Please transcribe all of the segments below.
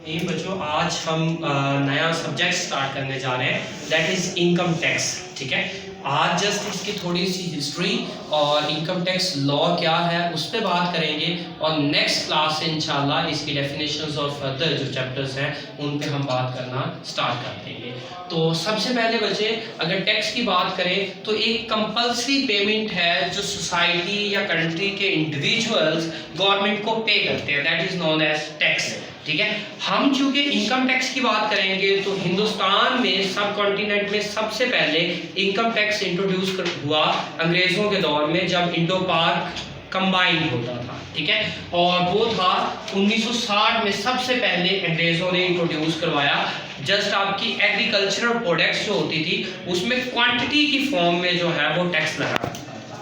नहीं बच्चों, आज हम नया सब्जेक्ट स्टार्ट करने जा रहे हैं, दैट इज़ इनकम टैक्स। ठीक है, आज जस्ट इसकी थोड़ी सी हिस्ट्री और इनकम टैक्स लॉ क्या है उस पर बात करेंगे, और नेक्स्ट क्लास से इंशाल्लाह इसकी डेफिनेशंस और फर्दर जो चैप्टर्स हैं उन पे हम बात करना स्टार्ट कर देंगे। तो सबसे पहले बच्चे अगर टैक्स की बात करें तो एक कंपल्सरी पेमेंट है जो सोसाइटी या कंट्री के इंडिविजुअल्स गवर्नमेंट को पे करते हैं, that is known as tax. ठीक है, हम चूंकि इनकम टैक्स की बात करेंगे तो हिंदुस्तान में सब कॉन्टिनेंट में सबसे पहले इनकम टैक्स इंट्रोड्यूस हुआ अंग्रेजों के दौर में, जब इंडो पाक कंबाइंड होता था। ठीक है, और वो था 1960 में सबसे पहले अंग्रेजों ने इंट्रोड्यूस करवाया। जस्ट आपकी एग्रीकल्चरल प्रोडक्ट्स जो होती थी उसमें क्वांटिटी की फॉर्म में जो है वो टैक्स लगा।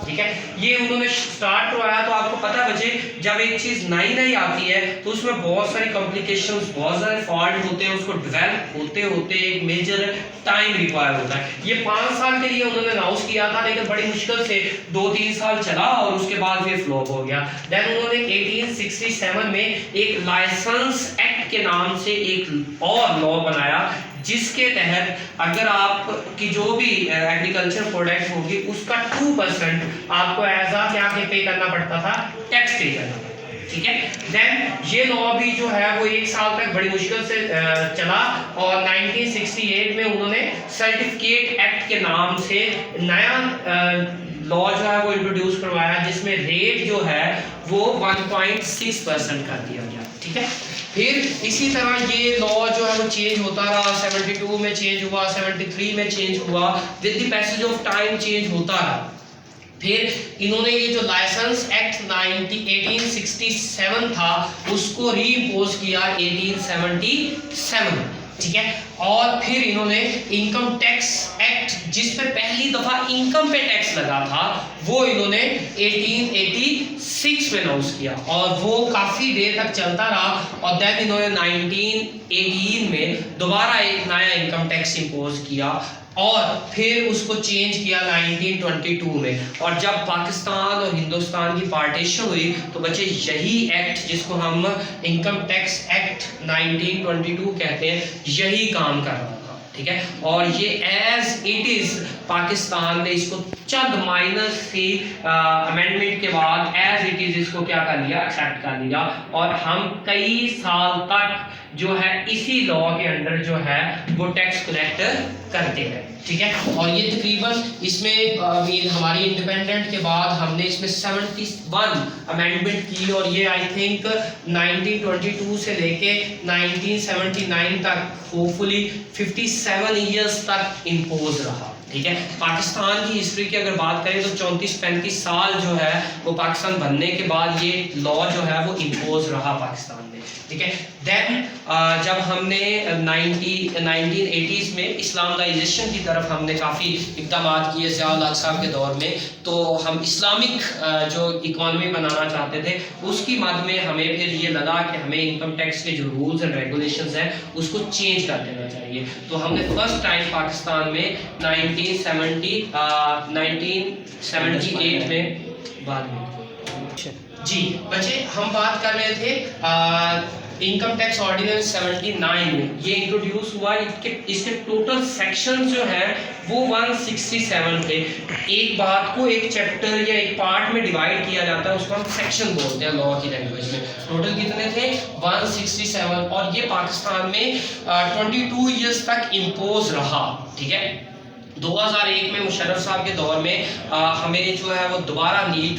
ठीक है, ये उन्होंने स्टार्ट करवाया। तो आपको पता है बच्चे, जब एक चीज नई नई आती है तो उसमें बहुत सारी कॉम्प्लिकेशंस, बहुत सारे फॉल्ट होते हैं, उसको डेवलप होते होते एक मेजर टाइम रिक्वायर होता है। ये 5 साल के लिए उन्होंने अनाउंस किया था, लेकिन बड़ी मुश्किल से 2-3 साल चला और उसके बाद फिर फ्लॉप हो गया। देन उन्होंने 1867 में एक लाइसेंस एक्ट के नाम से एक और लॉ बनाया, जिसके तहत अगर आपकी जो भी एग्रीकल्चर प्रोडक्ट होगी उसका 2% आपको एज आ क्या पे करना पड़ता था, टैक्स पे करना पड़ता था। ठीक है, देन ये लॉ भी जो है वो 1 साल तक बड़ी मुश्किल से चला, और 1968 में उन्होंने सर्टिफिकेट एक्ट के नाम से नया लॉ जो है वो इंट्रोड्यूस करवाया, जिसमें रेट जो है वो 1.6% कर दिया गया। ठीक है, फिर इसी तरह ये लॉ जो है वो चेंज होता रहा, 72 में चेंज हुआ, 73 में चेंज हुआ, with the passage of time change होता रहा। फिर इन्होंने ये जो लाइसेंस एक्ट 1867 था उसको रीइम्पोज किया 1877। ठीक है, और फिर इन्होंने इनकम टैक्स एक्ट, जिस पे पहली दफा इनकम पे टैक्स लगा था, वो इन्होंने 1886 में अनाउंस किया, और वो काफी देर तक चलता रहा। और देन इन्होंने 1918 में दोबारा एक नया इनकम टैक्स इंपोज किया, और फिर उसको चेंज किया 1922 में। और जब पाकिस्तान और हिंदुस्तान की पार्टीशन हुई तो बच्चे यही एक्ट, जिसको हम इनकम टैक्स एक्ट 1922 कहते हैं, यही काम कर रहा था। ठीक है, और ये एज इट इज पाकिस्तान ने इसको चंद माइनर सी अमेंडमेंट के बाद एज इट इज इसको क्या कर लिया, एक्सेप्ट कर लिया, और हम कई साल तक जो है इसी लॉ के अंडर जो है वो टैक्स कलेक्ट करते हैं। ठीक है, और ये तकरीबन इसमें हमारी इंडिपेंडेंट के बाद हमने इसमें 71 अमेंडमेंट की, और ये आई थिंक 1922 से लेके 1979 तक होपफुली 57 ईयर्स तक इम्पोज रहा। ठीक है, पाकिस्तान की हिस्ट्री की अगर बात करें तो 34-35 साल जो है वो पाकिस्तान बनने के बाद ये लॉ जो है वो इम्पोज रहा पाकिस्तान में। ठीक है, देन जब हमने 1980s में इस्लामाइजेशन की तरफ हमने काफ़ी इकदाम किए ज़ियाउल हक साहब के दौर में, तो हम इस्लामिक जो इकॉनमी बनाना चाहते थे, उसकी मद में हमें फिर ये लगा कि हमें इनकम टैक्स के जो रूल्स एंड रेगुलेशंस हैं उसको चेंज कर देना चाहिए। तो हमने फर्स्ट टाइम पाकिस्तान में 1978 में बाद में जी बच्चे हम बात कर रहे थे इनकम टैक्स ऑर्डिनेंस 79 में ये इंट्रोड्यूस हुआ। इसके टोटल सेक्शन जो है वो 167 थे। एक बात को एक चैप्टर या एक पार्ट में डिवाइड किया जाता है, उसको हम सेक्शन बोलते हैं लॉ की लैंग्वेज में। टोटल कितने थे, 167, और ये पाकिस्तान में 22 ईयर्स तक इम्पोज रहा। ठीक है, 2001 में मुशर्रफ साहब के दौर में हमें जो है वो दोबारा नीड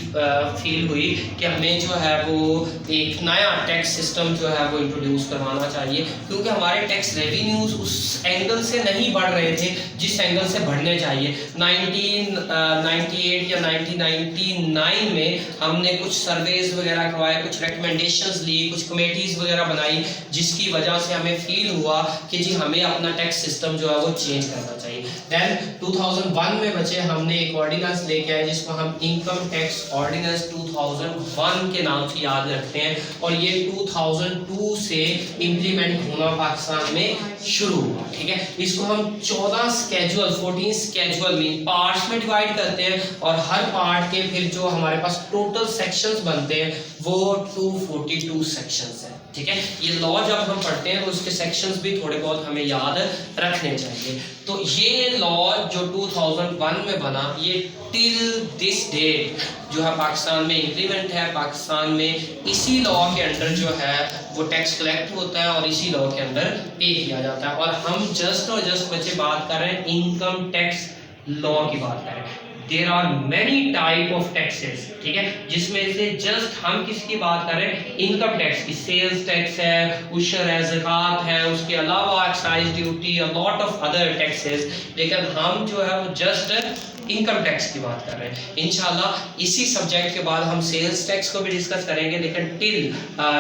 फील हुई कि हमें जो है वो एक नया टैक्स सिस्टम जो है वो इंट्रोड्यूस करवाना चाहिए, क्योंकि हमारे टैक्स रेवेन्यूज उस एंगल से नहीं बढ़ रहे थे जिस एंगल से बढ़ने चाहिए। 1998 या 1999 में हमने कुछ सर्वेज वगैरह करवाए, कुछ रिकमेंडेशंस ली, कुछ कमेटीज़ वगैरह बनाई, जिसकी वजह से हमें फील हुआ कि जी हमें अपना टैक्स सिस्टम जो है वो चेंज करना चाहिए। देन 2001 में बच्चे हमने एक ऑर्डिनेंस लेके आए जिसको हम इनकम टैक्स ऑर्डिनेंस 2001 के नाम से याद रखते हैं, और ये 2002 से इम्प्लीमेंट होना पाकिस्तान में शुरू हुआ। ठीक है, इसको हम 14 स्केजुअल में पार्ट्स में डिवाइड करते हैं, और हर पार्ट के फिर जो हमारे पास टोटल सेक्शंस बनते हैं वो 242 सेक्शंस हैं। ठीक है। ये लॉ जब हम पढ़ते हैं तो उसके सेक्शंस भी थोड़े बहुत हमें याद रखने चाहिए। तो ये लॉ जो 2001 में बना, ये टिल दिस डेट जो है पाकिस्तान में इम्प्लीमेंट है। पाकिस्तान में इसी लॉ के अंडर जो है वो टैक्स कलेक्ट होता है और इसी लॉ के अंडर पे किया जाता है। और हम जस्ट और जस्ट बच्चे बात कर रहे हैं इनकम टैक्स लॉ की बात कर रहे हैं। There are many type of taxes, ठीक है, जिसमें से जस्ट हम किसकी बात कर रहे हैं, इनकम टैक्स की। सेल्स टैक्स है, उशर है, ज़कात है, उसके अलावा excise duty, a lot of other taxes. लेकिन हम जो है वो जस्ट इनकम टैक्स की बात कर रहे हैं। इंशाल्लाह इसी सब्जेक्ट के बाद हम सेल्स टैक्स को भी डिस्कस करेंगे, लेकिन टिल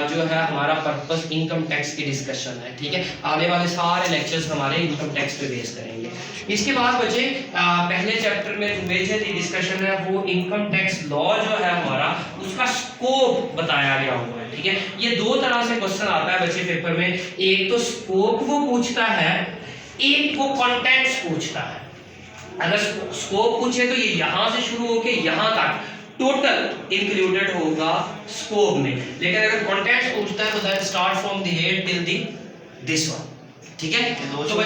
जो है हमारा पर्पस इनकम टैक्स की डिस्कशन है, ठीक है। आने वाले सारे लेक्चर्स हमारे इनकम टैक्स पे बेस करेंगे। इसके बाद बच्चे पहले चैप्टर में जो मेजर डिस्कशन है वो इनकम टैक्स लॉ जो है हमारा, उसका स्कोप बताया गया हुआ है, ठीक है। ये दो तरह से क्वेश्चन आता है बच्चे पेपर में, एक तो स्कोप वो पूछता है, एक वो कंटेंट्स पूछता है। अगर स्कोप पूछे तो ये यहां से शुरू होके यहां तक टोटल इंक्लूडेड होगा स्कोप में, लेकिन अगर कंटेंट्स पूछता है तो that start from the head till the this one, ठीक है। तो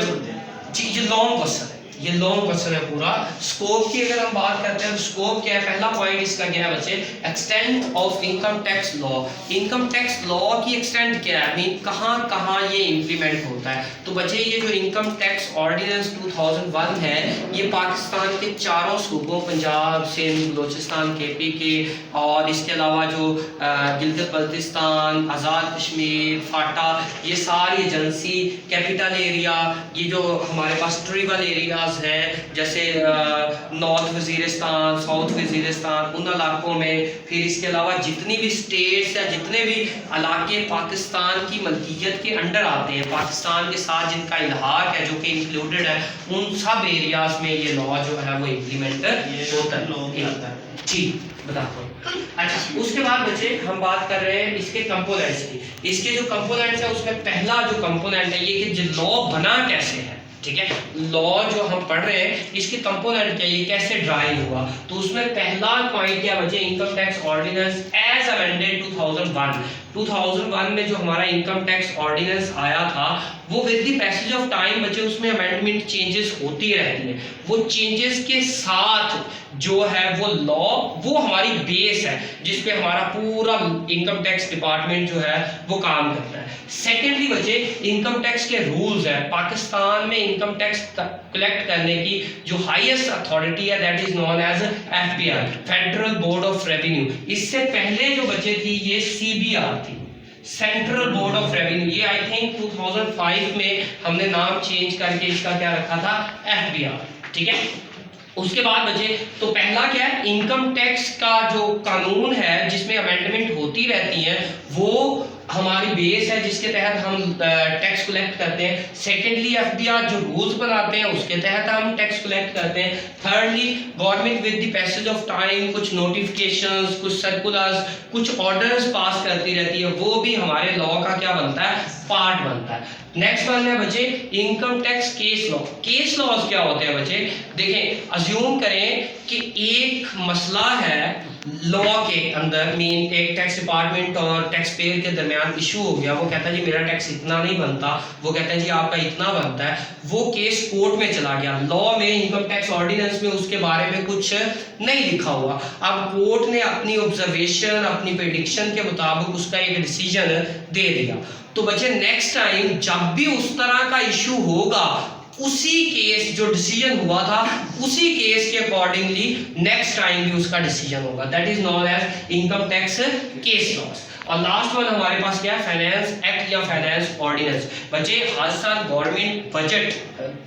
जी ये लॉन्ग क्वेश्चन है, ये लॉन्ग क्वेश्चन है पूरा। स्कोप की अगर हम बात करते हैं तो स्कोप क्या है, पहला पॉइंट इसका क्या है बच्चे, extent of income tax law. Income tax law की एक्सटेंट क्या है, मीन कहां कहां ये इंप्लीमेंट होता है। तो बच्चे ये जो इनकम टैक्स ऑर्डिनेंस 2001 है, ये पाकिस्तान के चारों सूबों, पंजाब, सिंध, बलोचिस्तान, केपी के, और इसके अलावा जो गिलगित बल्तिस्तान, आज़ाद कश्मीर, फाटा, ये सारी एजेंसी, कैपिटल एरिया, ये जो हमारे पास ट्राइबल एरिया है जैसे नॉर्थ वजीरिस्तान, साउथ वजीरिस्तान, उन इलाकों में, फिर इसके अलावा जितनी भी स्टेट्स या जितने भी इलाके पाकिस्तान की मलकियत के अंडर आते हैं, पाकिस्तान के साथ जिनका इल्हाक है, जो कि इंक्लूडेड है, उन सब एरियाज में ये लॉ जो है वो इम्प्लीमेंट होता है। जी बताता हूँ। अच्छा, उसके बाद बच्चे हम बात कर रहे हैं इसके कंपोनेंट्स की। इसके जो कंपोनेंट्स है उसमें पहला जो कंपोनेंट है ये कि लॉ बना कैसे है, ठीक है। लॉ जो हम पढ़ रहे हैं इसके कंपोनेंट क्या, ये कैसे ड्राइव हुआ। तो उसमें पहला पॉइंट क्या बचे, income tax ordinance as amended 2001 में जो हमारा इनकम टैक्स ऑर्डिनेंस आया था, वो with the passage of time बच्चे उसमें अमेंडमेंट चेंजेस होती रहती है। वो चेंजेस के साथ जो है वो लॉ, वो हमारी बेस है जिस पे हमारा पूरा इनकम टैक्स डिपार्टमेंट जो है वो काम करता है। सेकेंडली बच्चे इनकम टैक्स के रूल्स है। पाकिस्तान में इनकम टैक्स कलेक्ट करने की जो हाईएस्ट अथॉरिटी है that is known as FBR, federal board of revenue. इससे पहले जो बचे थी ये CBR थी, सेंट्रल बोर्ड ऑफ रेवेन्यू। ये आई थिंक 2005 में हमने नाम चेंज करके इसका क्या रखा था, FBR, ठीक है। उसके बाद बचे तो पहला क्या है, इनकम टैक्स का जो कानून है जिसमें अमेंडमेंट होती रहती है, वो हमारी बेस है जिसके तहत हम टैक्स कलेक्ट करते हैं। सेकेंडली FBR जो रूल्स बनाते हैं उसके तहत हम टैक्स कलेक्ट करते हैं। Thirdly government with the passage of time कुछ नोटिफिकेशंस, कुछ सर्कुलर्स, कुछ ऑर्डर्स पास करती रहती है, वो भी हमारे लॉ का क्या बनता है, पार्ट बनता है। नेक्स्ट वन है बच्चे income tax case law. Case laws क्या होते हैं बच्चे, देखें अज्यूम करें कि एक मसला है लॉ के अंदर, मीन एक टैक्स डिपार्टमेंट और टैक्स पेयर के दरमियान इशू हो गया। वो कहता है जी मेरा टैक्स इतना नहीं बनता, वो कहता है जी आपका इतना बनता है। वो केस कोर्ट में चला गया, लॉ में इनकम टैक्स ऑर्डिनेंस में उसके बारे में कुछ नहीं लिखा हुआ। अब कोर्ट ने अपनी ऑब्जर्वेशन, अपनी प्रेडिक्शन के मुताबिक उसका एक डिसीजन दे दिया। तो बच्चे नेक्स्ट टाइम जब भी उस तरह का इशू होगा, उसी केस जो डिसीजन हुआ था उसी केस के अकॉर्डिंगली नेक्स्ट टाइम भी उसका डिसीजन होगा, that is known as income tax case laws. और लास्ट वन हमारे पास क्या है, फाइनेंस एक्ट या फाइनेंस ऑर्डिनेंस। बच्चे हर साल गवर्नमेंट बजट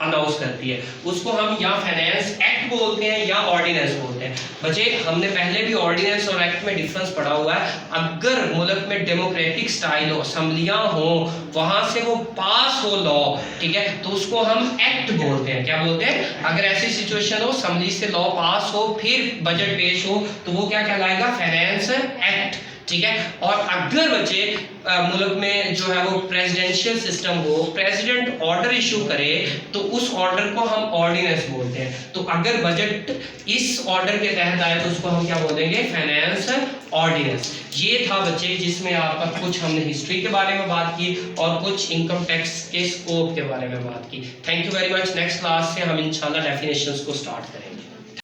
अनाउंस करती है, उसको हम या फाइनेंस एक्ट बोलते हैं या ऑर्डिनेंस बोलते हैं। बच्चे हमने पहले भी ऑर्डिनेंस और एक्ट में डिफरेंस पढ़ा हुआ है। अगर मुल्क में डेमोक्रेटिक स्टाइल हो, असम्बलियां हो, वहां से वो पास हो लॉ, ठीक है, तो उसको हम एक्ट बोलते हैं। क्या बोलते हैं, अगर ऐसी सिचुएशन हो असम्बली से लॉ पास हो फिर बजट पेश हो तो वो क्या कहलाएगा, फाइनेंस एक्ट, ठीक है। और अगर बच्चे मुल्क में जो है वो प्रेसिडेंशियल सिस्टम हो, प्रेसिडेंट ऑर्डर इशू करे तो उस ऑर्डर को हम ऑर्डिनेंस बोलते हैं। तो अगर बजट इस ऑर्डर के तहत आए तो उसको हम क्या बोलेंगे, फाइनेंस ऑर्डिनेंस। ये था बच्चे जिसमें आपका कुछ हमने हिस्ट्री के बारे में बात की और कुछ इनकम टैक्स के स्कोप के बारे में बात की। Thank you very much. Next class से हम इंशाल्लाह डेफिनेशंस को स्टार्ट करेंगे।